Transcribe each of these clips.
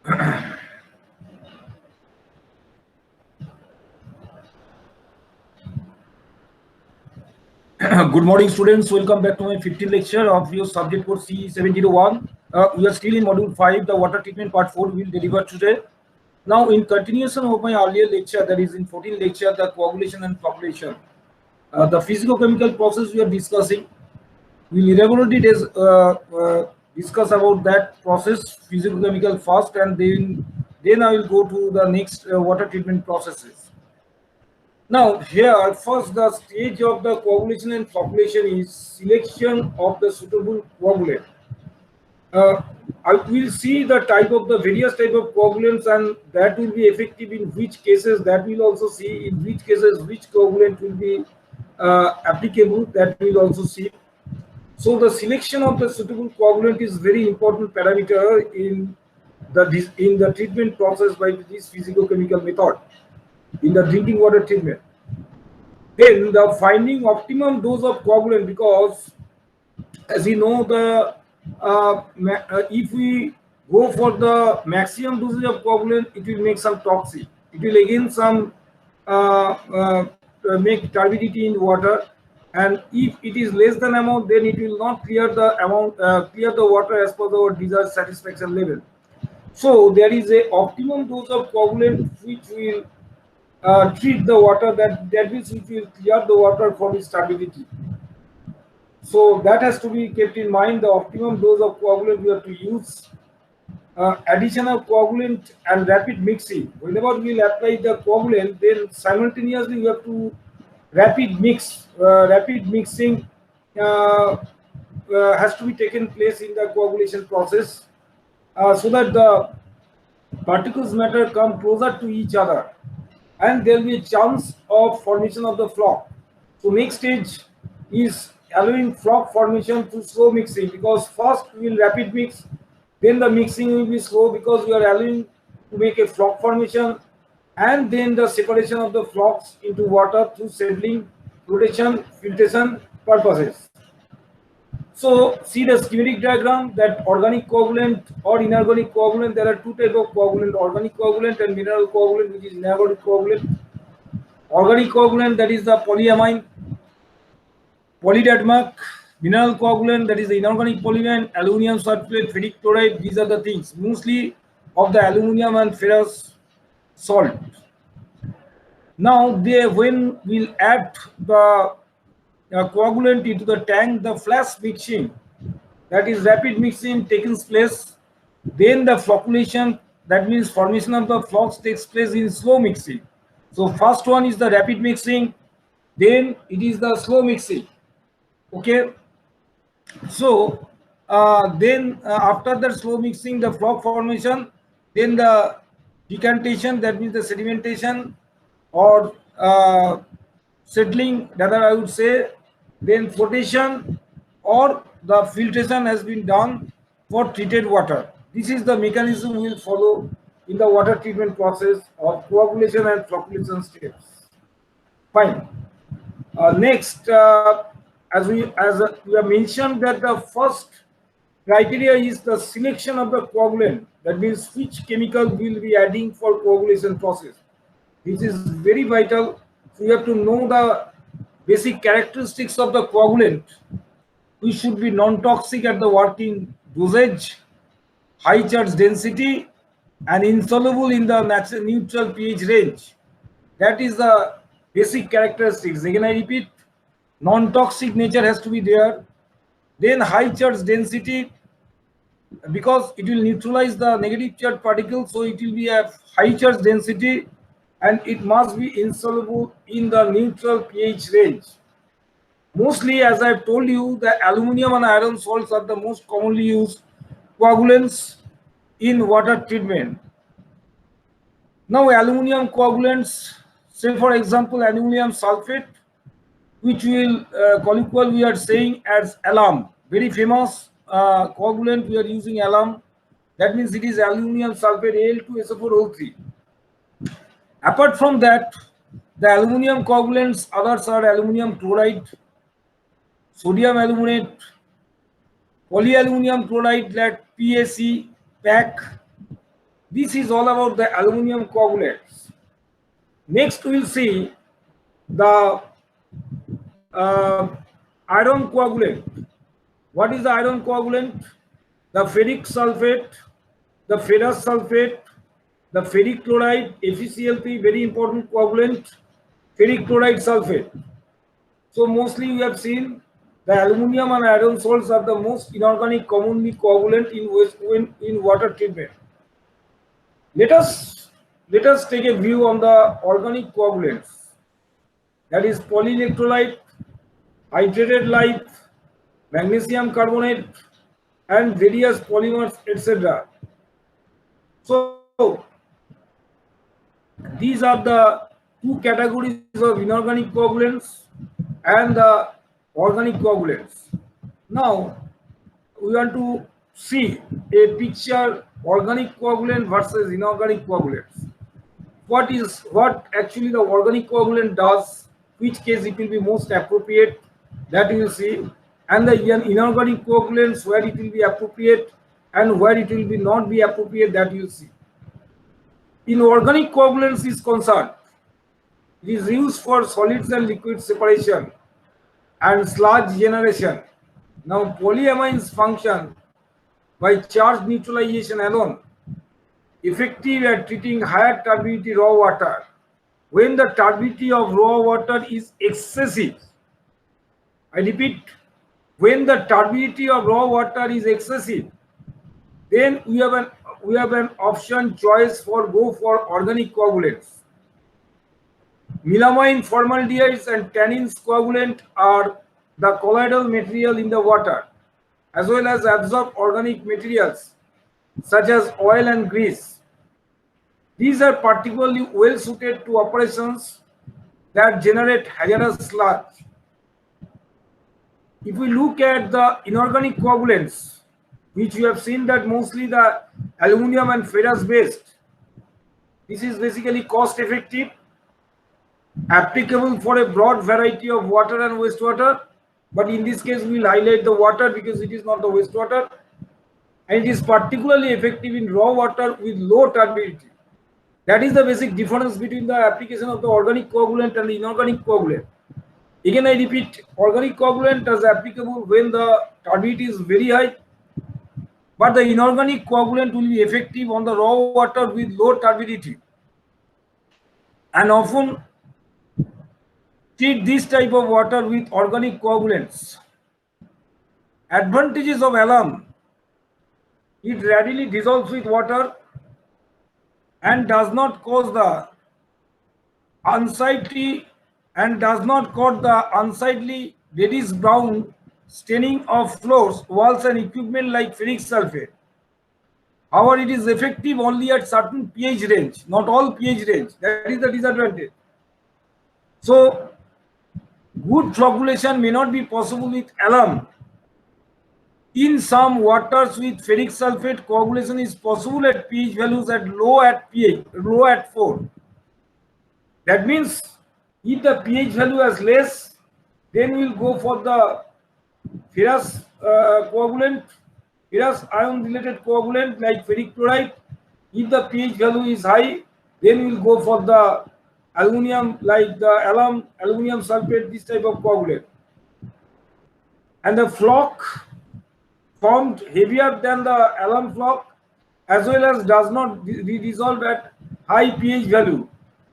Good morning, students. Welcome back to my 15th lecture of your subject code C701. We are still in module 5, the water treatment part 4 will deliver today. Now, in continuation of my earlier lecture, that is in 14th lecture, the coagulation and flocculation, the physicochemical process we are discussing. We will elaborately discuss about that process, physicochemical first, and then I will go to the next water treatment processes. Now, here, first, the stage of the coagulation and flocculation is selection of the suitable coagulant. Uh, I will see the type of the various type of coagulants, and that will be effective in which cases. That will also see in which cases which coagulant will be applicable. That will also see. So, the selection of the suitable coagulant is very important parameter in the treatment process by this physicochemical method in the drinking water treatment. Then the finding optimum dose of coagulant, because as you know if we go for the maximum dosage of coagulant, it will make some toxic. It will again some make turbidity in water, and if it is less than amount, then it will not clear the amount, clear the water as per our desired satisfaction level. So there is a optimum dose of coagulant which will treat the water, that means it will clear the water from its turbidity. So that has to be kept in mind. The optimum dose of coagulant we have to use. Addition of coagulant and rapid mixing. Whenever we will apply the coagulant, then simultaneously we have to rapid mix. Rapid mixing has to be taken place in the coagulation process, so that the particles matter come closer to each other, and there will be a chance of formation of the flock. So next stage is allowing flock formation through slow mixing, because first we will rapid mix, then the mixing will be slow because we are allowing to make a flock formation, and then the separation of the flocks into water through settling, rotation, filtration purposes. So see the schematic diagram, that organic coagulant or inorganic coagulant. There are two types of coagulant: organic coagulant and mineral coagulant, which is inorganic coagulant. Organic coagulant, that is the polyamine, polydiatomate. Mineral coagulant, that is the inorganic polyamine, aluminum sulfate, ferric chloride. These are the things mostly of the aluminum and ferrous salt. Now when we'll add the coagulant into the tank, the flash mixing, that is rapid mixing, takes place. Then the flocculation, that means formation of the flocks, takes place in slow mixing. So first one is the rapid mixing, then it is the slow mixing. Okay. So then after the slow mixing, the flock formation, then the decantation, that means the sedimentation or settling, rather I would say, then flotation or the filtration has been done for treated water. This is the mechanism we will follow in the water treatment process of coagulation and flocculation steps. Fine. Next, we have mentioned that the first criteria is the selection of the coagulant. That means which chemical we will be adding for coagulation process. This is very vital. So you have to know the basic characteristics of the coagulant. We should be non-toxic at the working dosage, high charge density, and insoluble in the natural neutral pH range. That is the basic characteristics. Again, I repeat, non-toxic nature has to be there. Then high charge density, because it will neutralize the negative charge particles, so it will be a high charge density, and it must be insoluble in the neutral pH range. Mostly, as I've told you, the aluminum and iron salts are the most commonly used coagulants in water treatment. Now, aluminum coagulants, say for example, aluminum sulfate, which will colloquial we are saying as alum, very famous coagulant. We are using alum. That means it is aluminum sulfate Al2SO4O3. Apart from that, the aluminum coagulants, others are aluminum chloride, sodium aluminate, polyaluminum chloride, like PAC, PAC, This is all about the aluminum coagulants. Next, we will see the uh, iron coagulant. What is the iron coagulant? The ferric sulfate, the ferrous sulfate, the ferric chloride, FeCl3, very important coagulant, ferric chloride sulfate. So mostly we have seen the aluminum and iron salts are the most inorganic commonly coagulant in water treatment. Let us take a view on the organic coagulants. That is polyelectrolyte, hydrated lye, magnesium carbonate, and various polymers, etc. So these are the two categories of inorganic coagulants and the organic coagulants. Now we want to see a picture organic coagulant versus inorganic coagulants. What actually the organic coagulant does, which case it will be most appropriate, that you will see, and the inorganic coagulants where it will be appropriate and where it will be not be appropriate, that you will see. In organic coagulants is concerned, it is used for solids and liquid separation and sludge generation. Now polyamines function by charge neutralization alone, effective at treating higher turbidity raw water. When the turbidity of raw water is excessive, I repeat, when the turbidity of raw water is excessive, then we have an option choice for go for organic coagulants. Melamine, formaldehydes, and tannins coagulant are the colloidal material in the water, as well as absorb organic materials such as oil and grease. These are particularly well suited to operations that generate hazardous sludge. If we look at the inorganic coagulants, which we have seen that mostly the aluminum and ferrous based, this is basically cost effective, applicable for a broad variety of water and wastewater, but in this case we will highlight the water because it is not the wastewater, and it is particularly effective in raw water with low turbidity. That is the basic difference between the application of the organic coagulant and the inorganic coagulant. Again, I repeat, organic coagulant is applicable when the turbidity is very high, but the inorganic coagulant will be effective on the raw water with low turbidity, and often treat this type of water with organic coagulants. Advantages of alum: it readily dissolves with water and does not cause the unsightly reddish brown staining of floors, walls, and equipment like ferric sulfate. However, it is effective only at certain pH range, not all pH range. That is the disadvantage. So, good flocculation may not be possible with alum. In some waters with ferric sulfate, coagulation is possible at pH values at low at 4. That means if the pH value is less, then we will go for the ferrous coagulant, ferrous ion related coagulant like ferric chloride. If the pH value is high, then we will go for the aluminum like the aluminum sulfate, this type of coagulant. And the flock formed heavier than the alum flock, as well as does not dissolve at high pH value.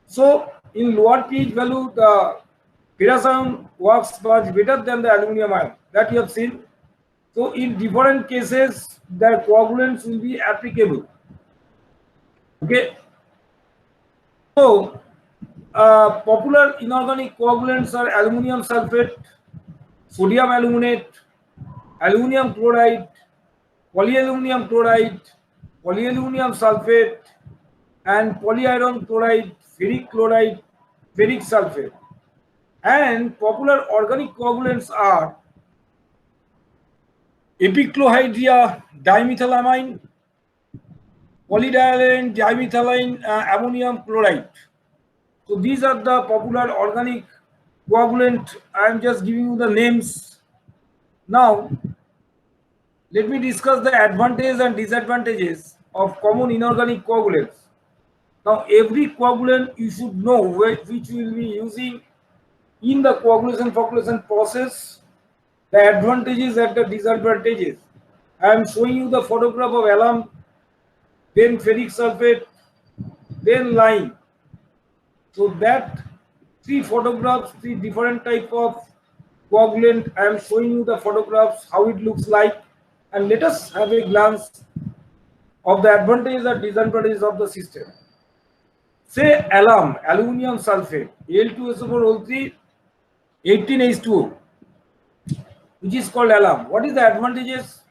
So in lower pH value, the ferrous ion works much better than the aluminum ion, that you have seen. So in different cases, the coagulants will be applicable. Okay. So popular inorganic coagulants are aluminum sulfate, sodium aluminate, aluminum chloride, polyaluminum chloride, polyaluminum sulfate, and polyiron chloride, ferric chloride, ferric sulfate. And popular organic coagulants are epiclohydria dimethylamine, polydieline dimethylene ammonium chloride. So these are the popular organic coagulant. I am just giving you the names. Now, let me discuss the advantages and disadvantages of common inorganic coagulants. Now, every coagulant you should know which you will be using in the coagulation flocculation process, the advantages and the disadvantages. I am showing you the photograph of alum, then ferric sulfate, then lime. So that three photographs, three different type of coagulant. I am showing you the photographs, how it looks like, and let us have a glance of the advantages and disadvantages of the system. Say alum, aluminium sulfate, Al2SO4O3, 18H2O, which is called alum. What is the advantages?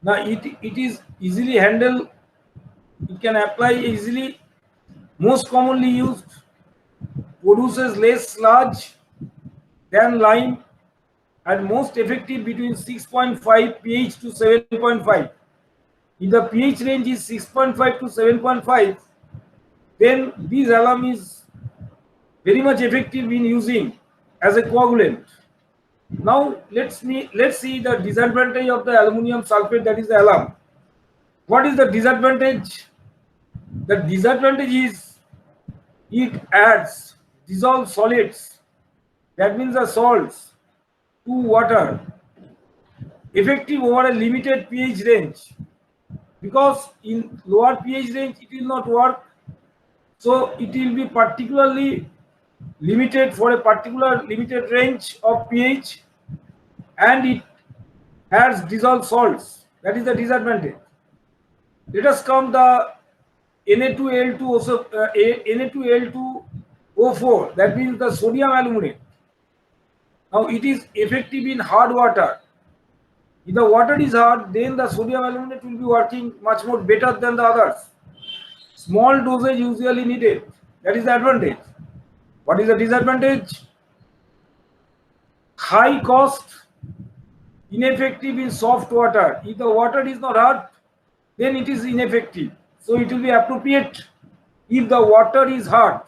Now it is easily handled, it can apply easily, most commonly used, produces less sludge than lime, and most effective between 6.5 pH to 7.5. If the pH range is 6.5 to 7.5, then this alum is very much effective in using as a coagulant. Now let's see the disadvantage of the aluminum sulfate, that is the alum. What is the disadvantage? The disadvantage is it adds dissolved solids, that means the salts, to water, effective over a limited pH range, because in lower pH range it will not work. So it will be particularly limited for a particular limited range of pH, and it has dissolved salts. That is the disadvantage. Let us come the Na2Al2 also, Na2Al2O4, that means the sodium aluminate. Now it is effective in hard water. If the water is hard, then the sodium aluminate will be working much more better than the others. Small dosage usually needed. That is the advantage. What is the disadvantage? High cost, ineffective in soft water. If the water is not hard, then it is ineffective. So it will be appropriate if the water is hard.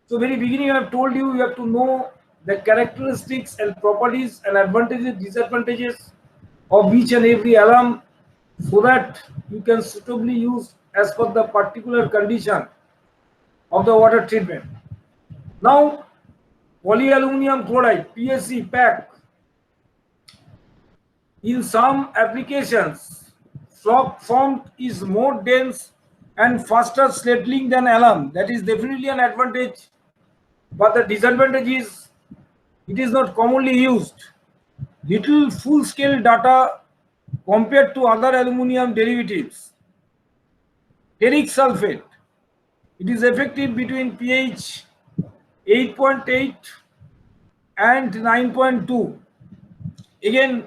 So very beginning I have told you, you have to know the characteristics and properties and advantages, disadvantages of each and every alum, so that you can suitably use as per the particular condition of the water treatment. Now, polyaluminum chloride, PSC, PAC, in some applications, flock formed is more dense and faster settling than alum. That is definitely an advantage, but the disadvantage is it is not commonly used. Little full-scale data compared to other aluminum derivatives. Ferric sulfate, it is effective between pH 8.8 and 9.2. Again,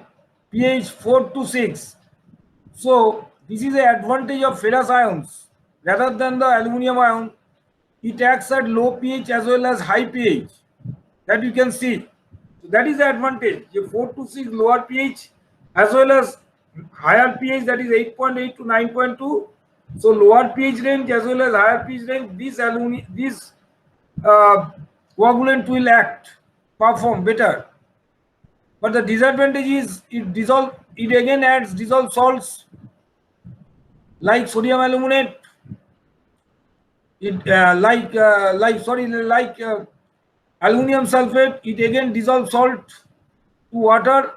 pH 4 to 6. So this is the advantage of ferrous ions rather than the aluminum ion. It acts at low pH as well as high pH, that you can see. So that is the advantage. The 4 to 6 lower pH as well as higher pH, that is 8.8 to 9.2. So lower pH range as well as higher pH range, this coagulant will perform better. But the disadvantage is it again adds dissolved salts like sodium aluminate. Aluminum sulfate, it again dissolves salt to water.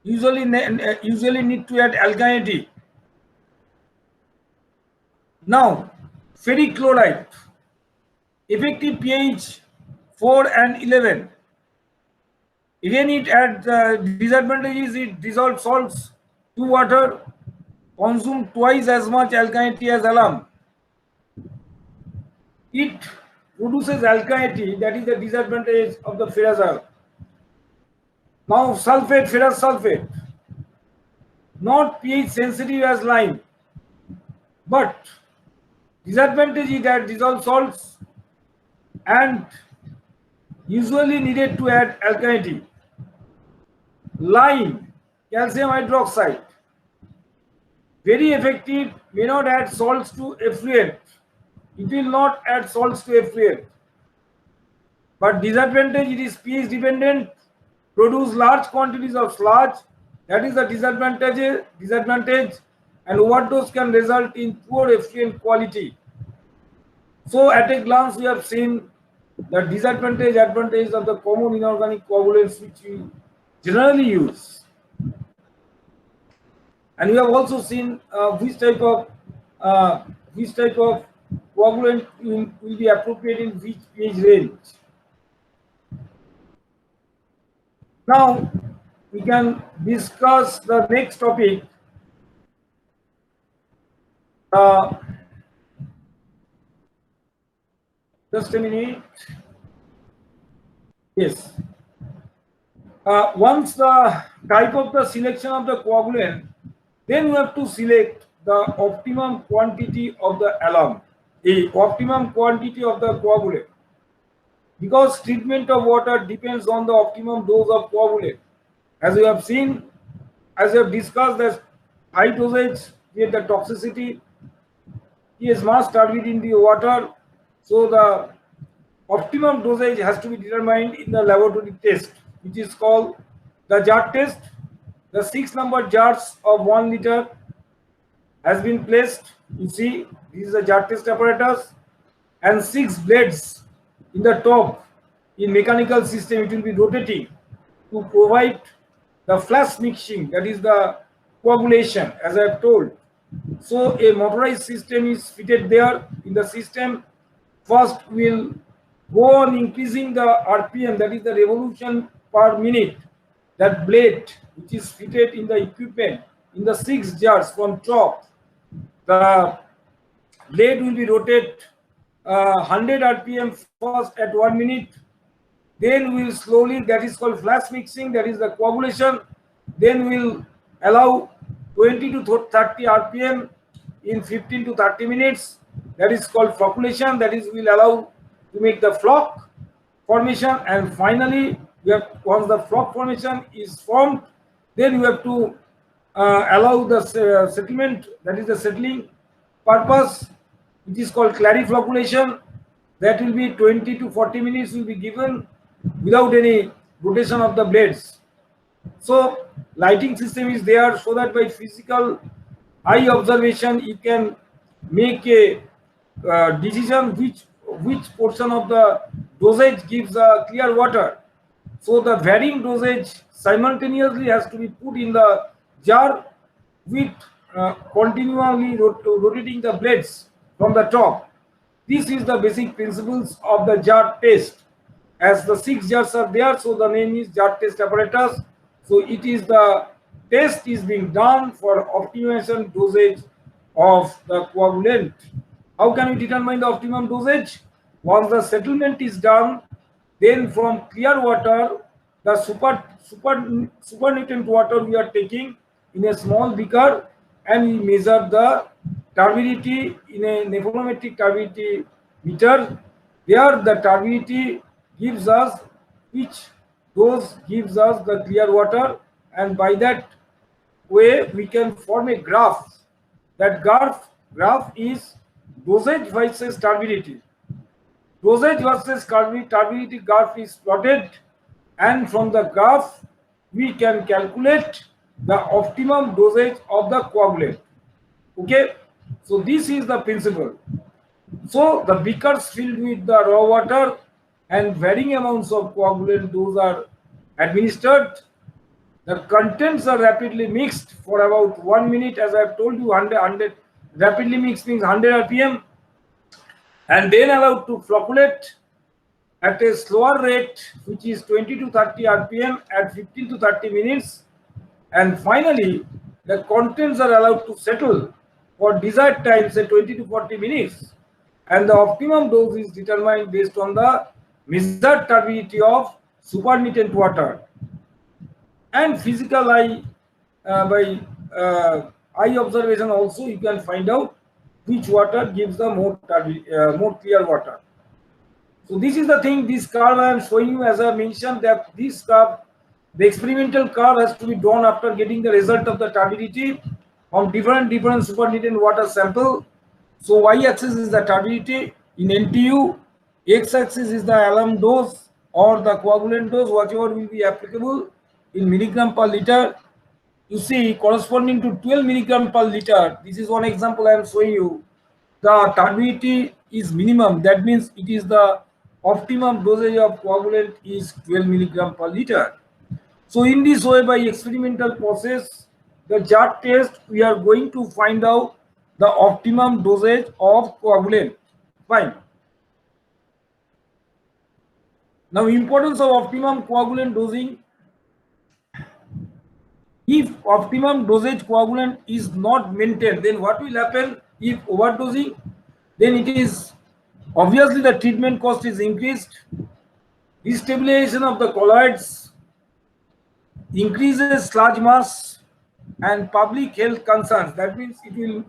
Usually need to add alkalinity. Now, ferric chloride, effective pH 4 and 11. Again, it adds disadvantages. It dissolves salts to water, consume twice as much alkalinity as alum. It produces alkalinity, that is the disadvantage of the ferrous ion. Now, sulfate, ferrous sulfate, not pH sensitive as lime, but disadvantage is that dissolved salts and usually needed to add alkalinity. Lime, calcium hydroxide, very effective, may not add salts to effluent. It will not add salts to effluent. But disadvantage, it is pH dependent, produce large quantities of sludge. That is the disadvantage. and overdose can result in poor effluent quality. So at a glance, we have seen the disadvantage, advantage of the common inorganic coagulants which we generally use. And we have also seen which type of coagulant will be appropriate in which pH range. Now we can discuss the next topic. Just a minute. Yes. Once the type of the selection of the coagulant, then we have to select the optimum quantity of the alum, the optimum quantity of the coagulant. Because treatment of water depends on the optimum dose of coagulant. As we have seen, as we have discussed, that high dosage with the toxicity is mass turbid in the water. So the optimum dosage has to be determined in the laboratory test, which is called the jar test. The 6 number jars of 1 liter has been placed. You see, this is a jar test apparatus, and 6 blades in the top. In mechanical system, it will be rotating to provide the flash mixing, that is the coagulation, as I have told. So a motorized system is fitted there. In the system, first will go on increasing the RPM, that is the revolution per minute. That blade which is fitted in the equipment in the 6 jars from top, the blade will be rotated 100 RPM first at 1 minute. Then we will slowly, that is called flash mixing, that is the coagulation. Then we will allow 20 to 30 RPM in 15 to 30 minutes. That is called flocculation, that is will allow to make the flock formation. And finally, we have, once the flock formation is formed, then you have to allow the settlement, that is the settling purpose, which is called clariflocculation. That will be 20 to 40 minutes will be given without any rotation of the blades. So lighting system is there, so that by physical eye observation you can make a decision which portion of the dosage gives clear water. So the varying dosage simultaneously has to be put in the jar with continually rotating the blades from the top. This is the basic principles of the jar test. As the 6 jars are there, so the name is jar test apparatus. So it is the test is being done for optimization dosage of the coagulant. How can we determine the optimum dosage? Once the settlement is done, then from clear water, the supernatant water we are taking in a small beaker, and we measure the turbidity in a nephelometric turbidity meter. There the turbidity gives us which dose gives us the clear water, and by that way we can form a graph. That graph is dosage versus turbidity. Dosage versus turbidity graph is plotted, and from the graph we can calculate the optimum dosage of the coagulant. Okay, so this is the principle. So the beakers filled with the raw water and varying amounts of coagulant, those are administered. The contents are rapidly mixed for about 1 minute, as I have told you. 100 rapidly mixed means 100 RPM, and then allowed to flocculate at a slower rate, which is 20 to 30 RPM at 15 to 30 minutes. And finally, the contents are allowed to settle for desired time, say 20 to 40 minutes. And the optimum dose is determined based on the measured turbidity of supernatant water. And physical eye, by eye observation also, you can find out which water gives the more clear water. So this is the thing, this curve I am showing you, as I mentioned, that this curve, the experimental curve has to be drawn after getting the result of the turbidity from different supernatant water sample. So y-axis is the turbidity in NTU, x-axis is the alum dose or the coagulant dose, whatever will be applicable in milligram per liter. you see corresponding to 12 milligram per liter. This is one example I am showing you. The turbidity is minimum. That means it is the optimum dosage of coagulant is 12 milligram per liter. So in this way, by experimental process, the jar test, we are going to find out the optimum dosage of coagulant. Fine. Now, importance of optimum coagulant dosing. If optimum dosage coagulant is not maintained, then what will happen? If overdosing, then it is obviously the treatment cost is increased, destabilization of the colloids, increases sludge mass, and public health concerns. That means it will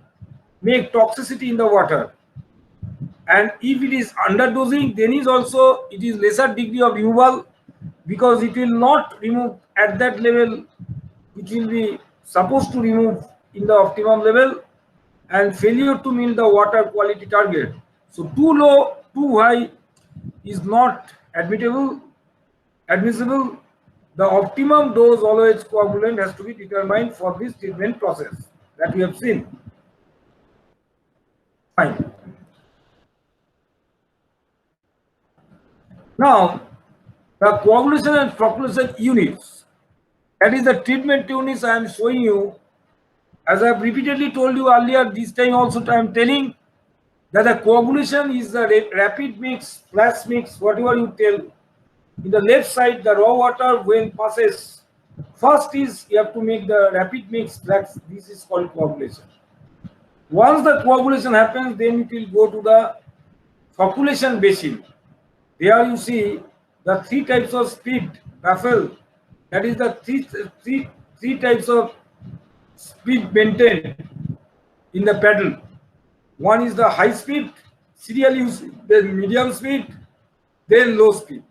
make toxicity in the water. And if it is underdosing, then is also it is lesser degree of removal, because it will not remove at that level which will be supposed to remove in the optimum level, and failure to meet the water quality target. So too low, too high is not admissible. The optimum dose always coagulant has to be determined for this treatment process that we have seen. Fine. Now, the coagulation and flocculation units, that is the treatment units I am showing you. As I have repeatedly told you earlier, this time also I am telling that the coagulation is the rapid mix, flash mix, whatever you tell. In the left side, the raw water when passes, first is you have to make the rapid mix flash. This is called coagulation. Once the coagulation happens, then it will go to the flocculation basin. There you see the three types of speed baffle. That is the three types of speed maintained in the paddle. One is the high speed, serially then medium speed, then low speed.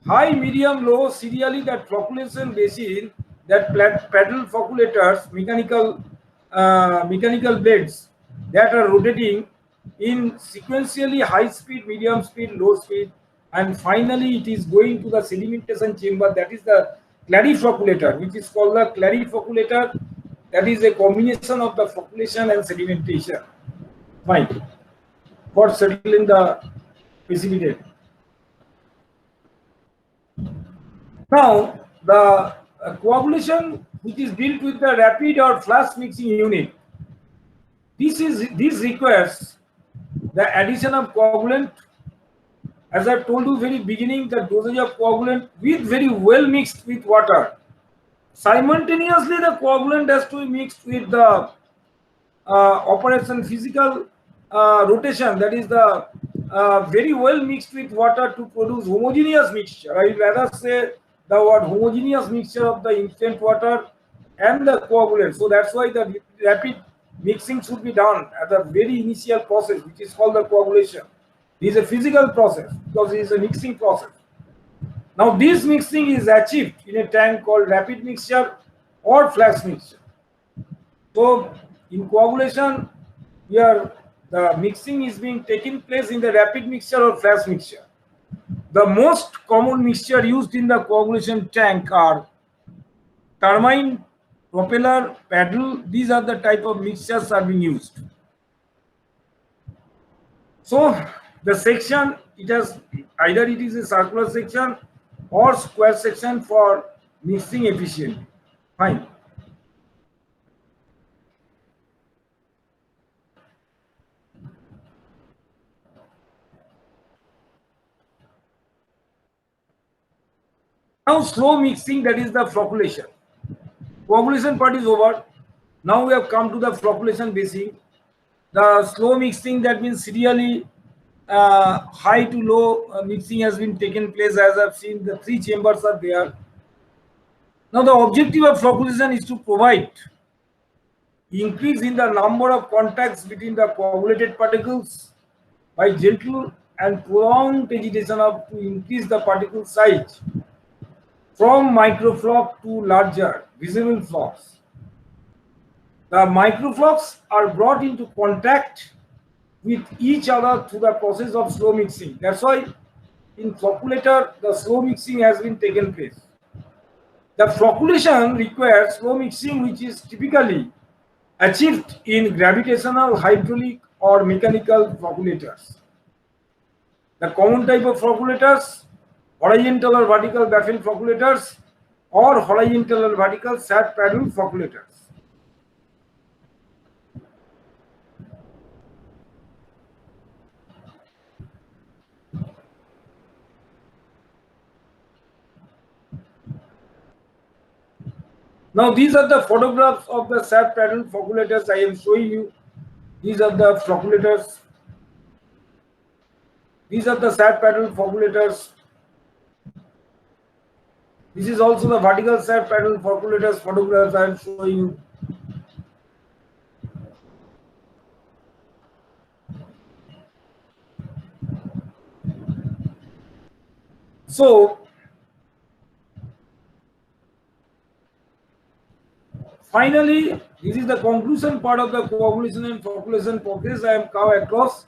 High, medium, low, serially that flocculation basin, that paddle flocculators, mechanical blades that are rotating in sequentially high speed, medium speed, low speed, and finally it is going to the sedimentation chamber, that is the clariflocculator, which is called the clariflocculator. That is a combination of the flocculation and sedimentation. Fine. For settling the precipitate. Now, the coagulation which is built with the rapid or flash mixing unit, this requires the addition of coagulant. As I told you very beginning, the dosage of coagulant with very well mixed with water. Simultaneously, the coagulant has to be mixed with the operation physical rotation, that is the very well mixed with water to produce homogeneous mixture. I would rather say the word homogeneous mixture of the infant water and the coagulant. So that's why the rapid mixing should be done at the very initial process, which is called the coagulation. This is a physical process because it is a mixing process. Now this mixing is achieved in a tank called rapid mixture or flash mixture. So in coagulation, here the mixing is being taken place in the rapid mixture or flash mixture. The most common mixture used in the coagulation tank are turbine, propeller, paddle. These are the type of mixtures are being used. So the section, it has either it is a circular section or square section for mixing efficiently. Fine. Now slow mixing, that is the flocculation. Coagulation part is over. Now we have come to the flocculation basin. The slow mixing, that means serially high to low mixing has been taken place. As I've seen, the three chambers are there. Now the objective of flocculation is to provide increase in the number of contacts between the coagulated particles by gentle and prolonged agitation to increase the particle size from microfloc to larger visible flocks. The microflocs are brought into contact with each other through the process of slow mixing. That's why in flocculator the slow mixing has been taken place. The flocculation requires slow mixing, which is typically achieved in gravitational, hydraulic, or mechanical flocculators. The common type of flocculators: horizontal or vertical baffle flocculators, or horizontal or vertical shaft paddle flocculators. Now these are the photographs of the shaft paddle flocculators I am showing you. These are the flocculators. These are the shaft paddle flocculators. This is also the vertical shaft paddle flocculators photographs I am showing you. So finally, this is the conclusion part of the coagulation and flocculation process I am come across.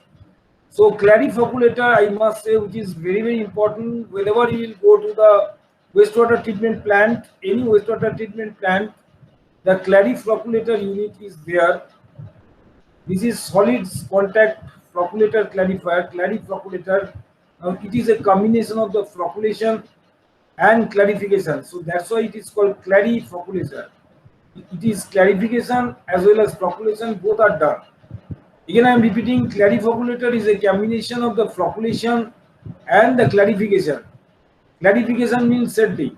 So clarifocculator, I must say, which is very, very important. Whenever you will go to the wastewater treatment plant, any wastewater treatment plant, the clarifocculator unit is there. This is solids contact flocculator clarifier, clarifocculator. It is a combination of the flocculation and clarification. So that's why it is called clarifocculator. It is clarification as well as flocculation, both are done. Again, I am repeating, clarifocculator is a combination of the flocculation and the clarification. Clarification means settling.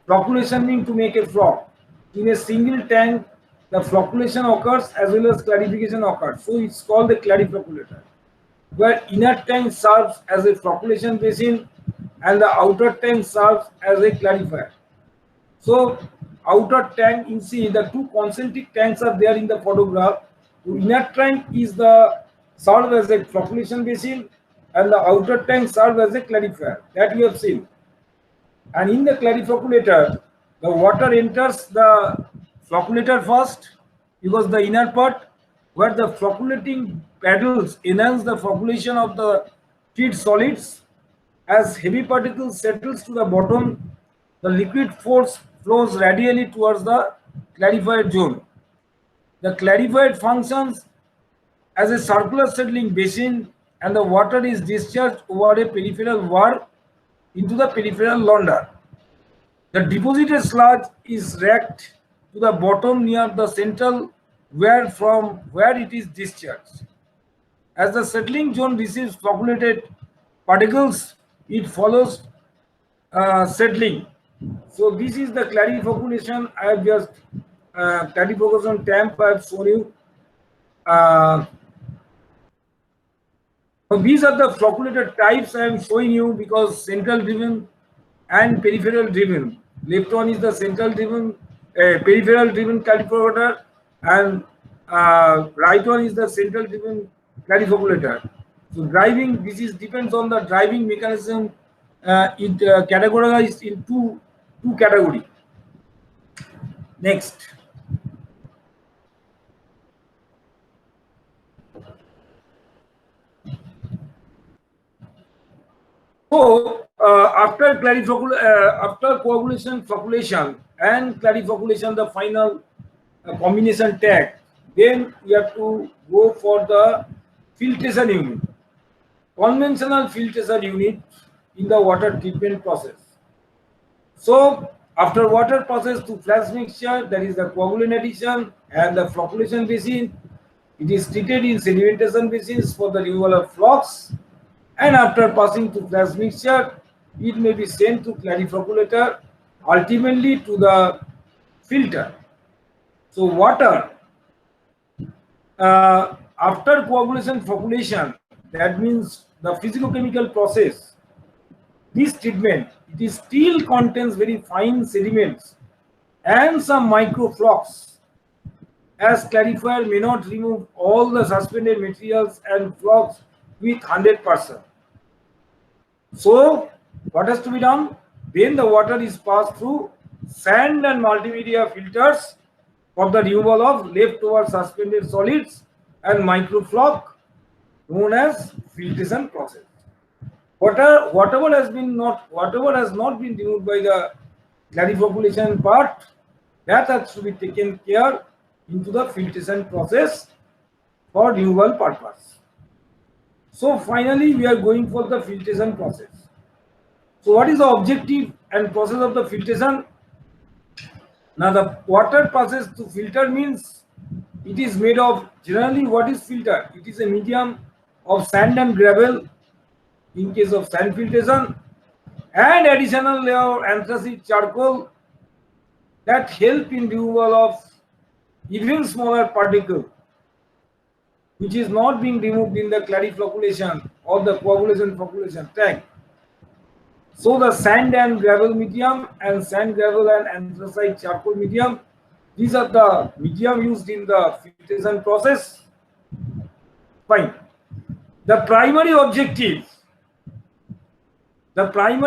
Flocculation means to make a flock. In a single tank, the flocculation occurs as well as clarification occurs. So it's called the clarifocculator, where inner tank serves as a flocculation basin and the outer tank serves as a clarifier. So outer tank, you see the two concentric tanks are there in the photograph. The inner tank is the serve as a flocculation basin and the outer tank serve as a clarifier, that you have seen. And in the clarifocculator, the water enters the flocculator first, because the inner part where the flocculating paddles enhance the flocculation of the feed solids. As heavy particles settles to the bottom, the liquid force flows radially towards the clarified zone. The clarified functions as a circular settling basin, and the water is discharged over a peripheral valve into the peripheral launder. The deposited sludge is racked to the bottom near the central where from where it is discharged. As the settling zone receives flocculated particles, it follows settling. So this is the clarifocculation. I have just clarification temp I have shown you. So these are the flocculated types I am showing you, because central driven and peripheral driven. Left one is the central driven, peripheral driven clarifocculator, and right one is the central driven clarifocculator. So driving, this is depends on the driving mechanism. It categorized in two category. Next. So after coagulation, flocculation, and clarifocculation, the final combination tag, then we have to go for the filtration unit, conventional filtration unit in the water treatment process. So after water process to flash mixture, that is the coagulant addition and the flocculation basin, it is treated in sedimentation basins for the removal of flocks, and after passing to flash mixture, it may be sent to clarifocculator, ultimately to the filter. So water, after coagulation flocculation, that means the physicochemical process, this treatment, it is still contains very fine sediments and some microflocks, as clarifier may not remove all the suspended materials and flocks with 100%. So what has to be done? Then the water is passed through sand and multimedia filters for the removal of leftover suspended solids and microfloc, known as filtration process. Whatever has not been removed by the clariflocculation part, that has to be taken care into the filtration process for removal purpose. So finally, we are going for the filtration process. So what is the objective and process of the filtration? Now the water process to filter means it is made of, generally what is filter? It is a medium of sand and gravel in case of sand filtration, and additional layer of anthracite charcoal that help in removal of even smaller particle which is not being removed in the clariflocculation or the coagulation flocculation tank. So the sand and gravel medium and sand, gravel and anthracite charcoal medium, these are the medium used in the filtration process. Fine. The primary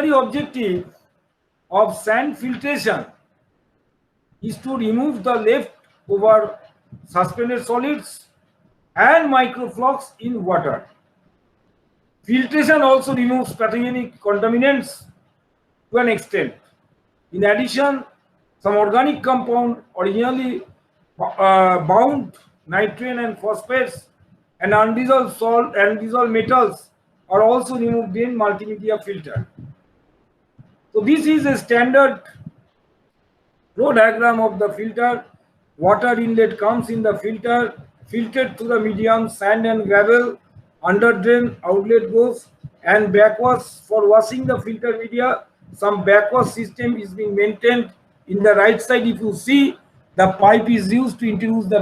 objective of sand filtration is to remove the leftover suspended solids and microflux in water. Filtration also removes pathogenic contaminants to an extent. In addition, some organic compound originally bound nitrogen and phosphates and undissolved salt and dissolved metals are also removed in multimedia filter. So this is a standard flow diagram of the filter. Water inlet comes in the filter, filtered through the medium sand and gravel, under drain outlet goes, and backwash. For washing the filter media, some backwash system is being maintained. In the right side, if you see, the pipe is used to introduce the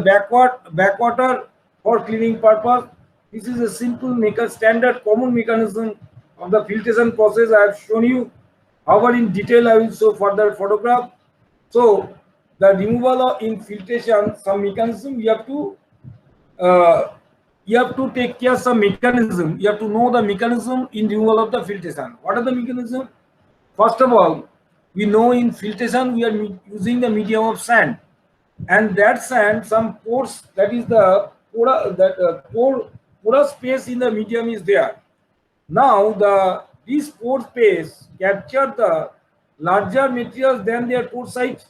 backwater for cleaning purpose. This is a simple standard common mechanism of the filtration process I have shown you. However, in detail I will show further photograph. So the removal of in filtration, some mechanism you have to take care of some mechanism. You have to know the mechanism in removal of the filtration. What are the mechanism? First of all, we know in filtration we are using the medium of sand, and that sand, some pores, that is the porous space in the medium is there. Now this pore space capture the larger materials than their pore size.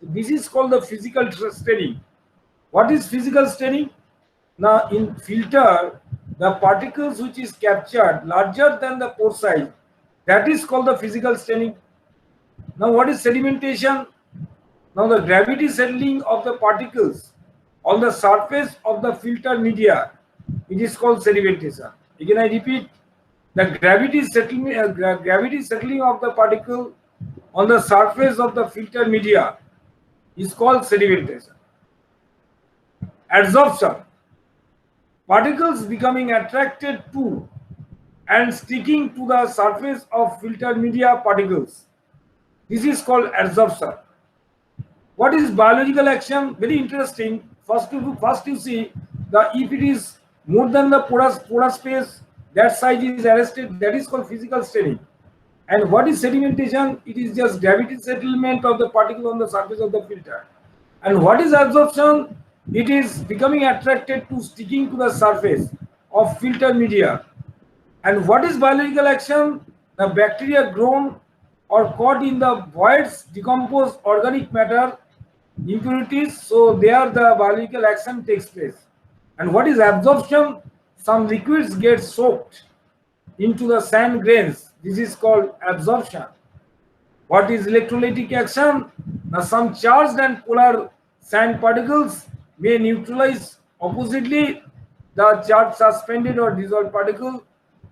This is called the physical staining. What is physical staining? Now in filter, the particles which is captured larger than the pore size, that is called the physical staining. Now what is sedimentation? Now the gravity settling of the particles on the surface of the filter media, it is called sedimentation. Again I repeat, the gravity settling of the particle on the surface of the filter media is called sedimentation. Adsorption, particles becoming attracted to and sticking to the surface of filter media particles. This is called adsorption. What is biological action? Very interesting. First you see, if it is more than the porous space, that size is arrested, that is called physical staining. And what is sedimentation? It is just gravity settlement of the particle on the surface of the filter. And what is adsorption? It is becoming attracted to sticking to the surface of filter media. And what is biological action? The bacteria grown or caught in the voids decompose organic matter, impurities, so there the biological action takes place. And what is absorption? Some liquids get soaked into the sand grains. This is called absorption. What is electrolytic action? Now some charged and polar sand particles may neutralize oppositely the charged suspended or dissolved particle.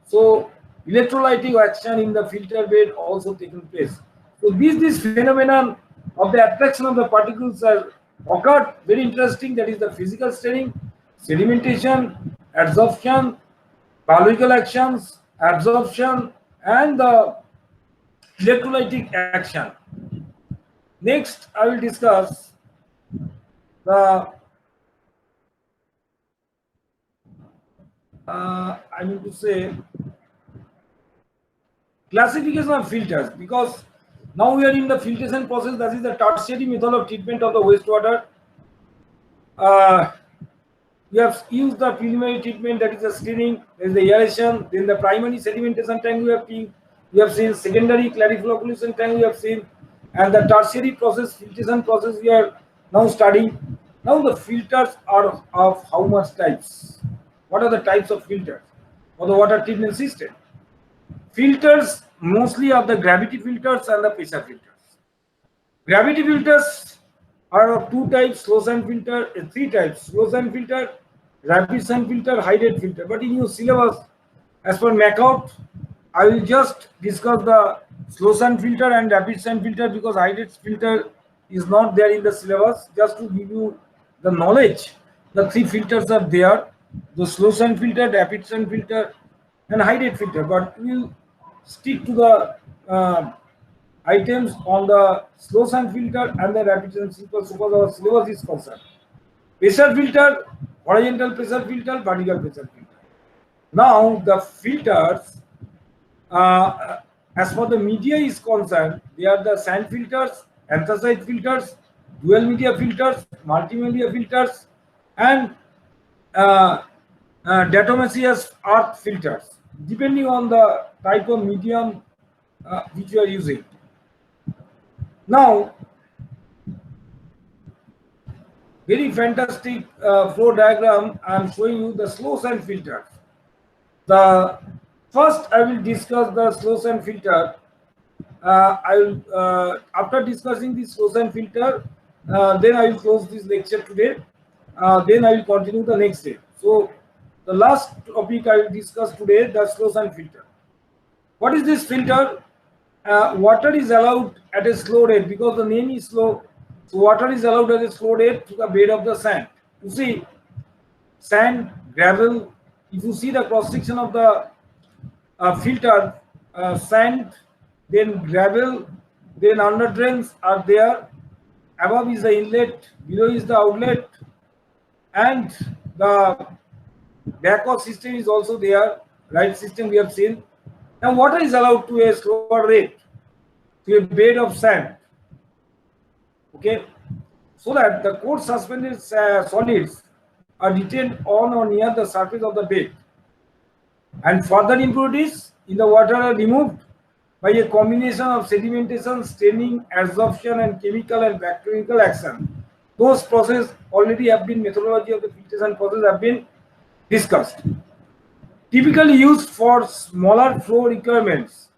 So electrolytic action in the filter bed also taking place. So this phenomenon of the attraction of the particles are occurred. Very interesting. That is the physical staining, sedimentation, adsorption, biological actions, absorption, and the electrolytic action. Next, I will discuss the I mean to say classification of filters, because now we are in the filtration process. That is the tertiary method of treatment of the wastewater. We have used the preliminary treatment, that is the screening, there is the aeration, then the primary sedimentation tank we have seen, secondary clariflocculation tank we have seen, And the tertiary process, filtration process, we are now studying. Now the filters are of how much types? What are the types of filters for the water treatment system? Filters mostly are the gravity filters and the pressure filters. Gravity filters are of two types: slow sand filter, three types: slow sand filter, rapid sand filter, high rate filter. But in your syllabus, as per MACOUT, I will just discuss the slow sand filter and rapid sand filter because high rate filter is not there in the syllabus. Just to give you the knowledge, the three filters are there: the slow sand filter, rapid sand filter, and high rate filter. But we will stick to the items on the slow sand filter and the rapid sand filter so far our syllabus is concerned. Pressure filter, horizontal pressure filter, vertical pressure filter. Now the filters, as for the media is concerned, they are the sand filters, anthracite filters, dual media filters, multimedia filters, and diatomaceous earth filters, depending on the type of medium which you are using. Now, very fantastic flow diagram. I am showing you the slow sand filters. The first I will discuss the slow sand filter. I will after discussing the slow sand filter, then I will close this lecture today. Then I will continue the next day. So the last topic I will discuss today, the slow sand filter. What is this filter? Water is allowed at a slow rate because the name is slow. So water is allowed at a slow rate to the bed of the sand. You see, sand, gravel. If you see the cross section of the filter, sand, then gravel, then under drains are there. Above is the inlet, below is the outlet, and the backwash system is also there. Right system we have seen. Now water is allowed to a slower rate to a bed of sand. Okay, so that the coarse suspended solids are retained on or near the surface of the bed, and further impurities in the water are removed by a combination of sedimentation, staining, adsorption, and chemical and bacterial action. Those processes already have been, methodology of the filtration process have been discussed. Typically used for smaller flow requirements,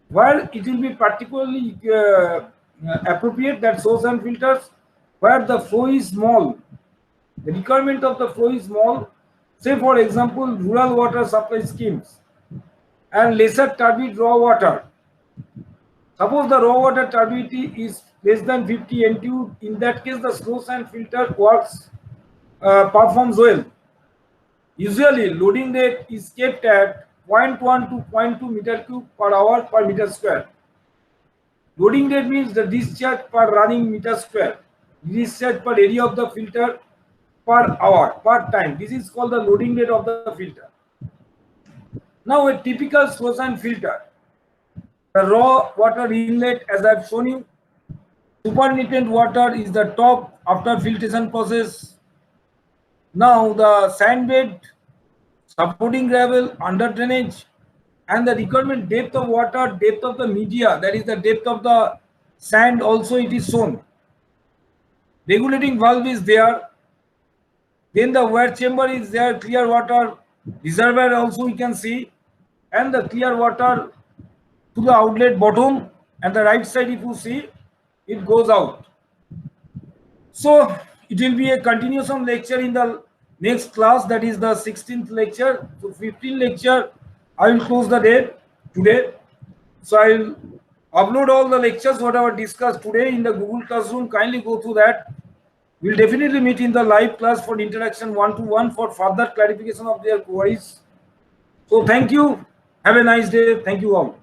where it will be particularly appropriate that slow sand filters where the flow is small, the requirement of the flow is small, say for example rural water supply schemes and lesser turbid raw water. Suppose the raw water turbidity is less than 50 NTU, in that case the slow sand filter works, performs well. Usually loading rate is kept at 0.1 to 0.2 meter cube per hour per meter square. Loading rate means the discharge per running meter square, discharge per area of the filter per hour, per time. This is called the loading rate of the filter. Now a typical slow sand filter, the raw water inlet as I have shown you, supernatant water is the top after filtration process. Now the sand bed, supporting gravel, under drainage, and the requirement depth of water, depth of the media, that is the depth of the sand also it is shown. Regulating valve is there. Then the wear chamber is there, clear water reservoir also we can see, and the clear water to the outlet bottom, and the right side if you see it goes out. So it will be a continuation lecture in the next class, that is the 16th lecture. So 15th lecture I will close the day today. So I will upload all the lectures whatever discussed today in the Google Classroom. Kindly go through that. We'll definitely meet in the live class for interaction one-to-one for further clarification of their queries. So thank you. Have a nice day. Thank you all.